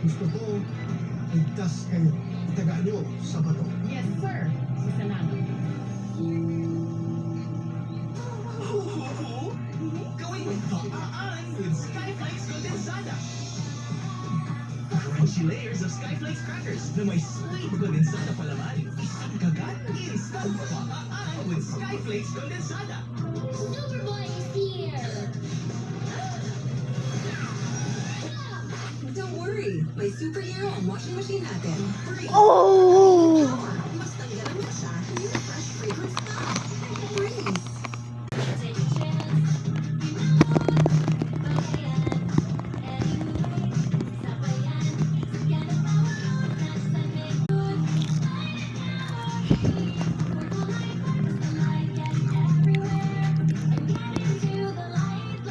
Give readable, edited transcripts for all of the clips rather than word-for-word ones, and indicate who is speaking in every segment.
Speaker 1: Gusto ko, ligtas kayo. Tagaan niyo sa bato.
Speaker 2: Yes, sir. Si Sanano.
Speaker 3: Going baan with Skyflakes Condensada. Crunchy layers of Skyflakes crackers na may sweet condensada palaman. Isang kagat, instant baan with Skyflakes Condensada.
Speaker 4: Superboy is here!
Speaker 5: Don't worry, may superhero ang washing machine natin. Free!
Speaker 6: Oh!
Speaker 5: Mas tanggal ang lasa, yung fresh fragrance na. Breeze!
Speaker 4: Take a chance, you know, bayan, anyway, sa bayan, sa bawat nasa likod. We're the light, the light gets everywhere, and get into the light.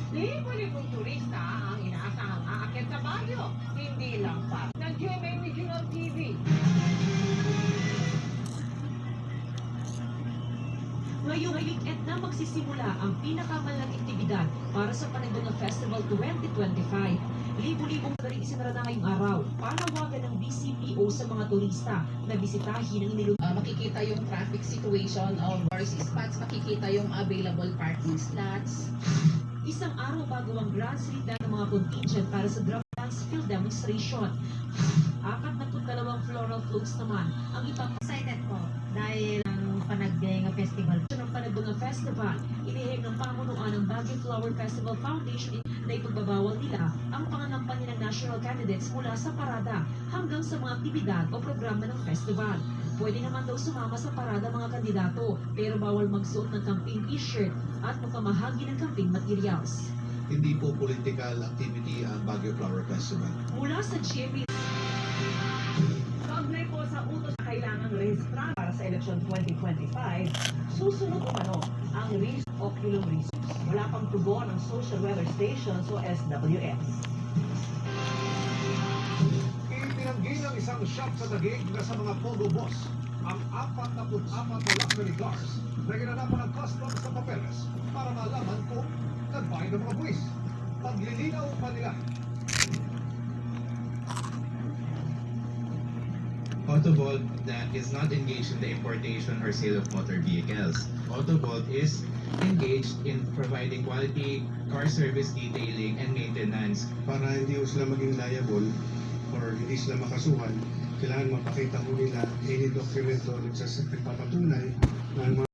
Speaker 2: Libo-libong turista ang inaasahang aakyat sa Baguio. Hindi lang pa ng GMA Regional TV.
Speaker 7: Ngayong weekend na magsisimula ang pinakamalaking aktibidad para sa Panagbenga Festival 2025. Libo-libong na rin isinara ngayong araw. Panawagan ng BCPO sa mga turista na bisitahin ang inilulugar.
Speaker 2: Makikita yung traffic situation of tourist spots, makikita yung available parking slots.
Speaker 7: Isang araw bago ang grand salita ng mga contingent para sa drum dance field demonstration. 42 floral floats naman ang
Speaker 2: Excited po dahil ang Panagbenga Festival.
Speaker 7: ng Panagbenga Festival, inihim ng pamunuan ng Baguio Flower Festival Foundation na ipagbabawal nila ang pangangampanya ng national candidates mula sa parada hanggang sa mga aktibidad o programa ng festival. Pwede naman daw sumama sa parada mga kandidato pero bawal magsuot ng campaign t-shirt at makamahagi ng campaign materials.
Speaker 1: Hindi po political activity ang Baguio Flower Festival.
Speaker 7: Mula sa GMA
Speaker 2: Kaugnay po sa utos na kailangang rehistrar para sa eleksyon 2025, susunod umano ang risk oculum risk. Wala pang tugon ang social weather stations o SWS.
Speaker 8: Itinanggi ng isang shop sa Taguig na sa mga Pogo Boss ang 44 na luxury cars na ginanapan ng customs sa papeles para malaman kung nagbayad ng mga buwis. Paglilinaw pa nila.
Speaker 9: Autovolt is not engaged in the importation or sale of motor vehicles. Autovolt is engaged in providing quality car service detailing and maintenance.
Speaker 1: Para hindi ho sila maging liable or hindi sila makasuhan, kailangan mapakita ho nila any document o nagpapatunay na ang mga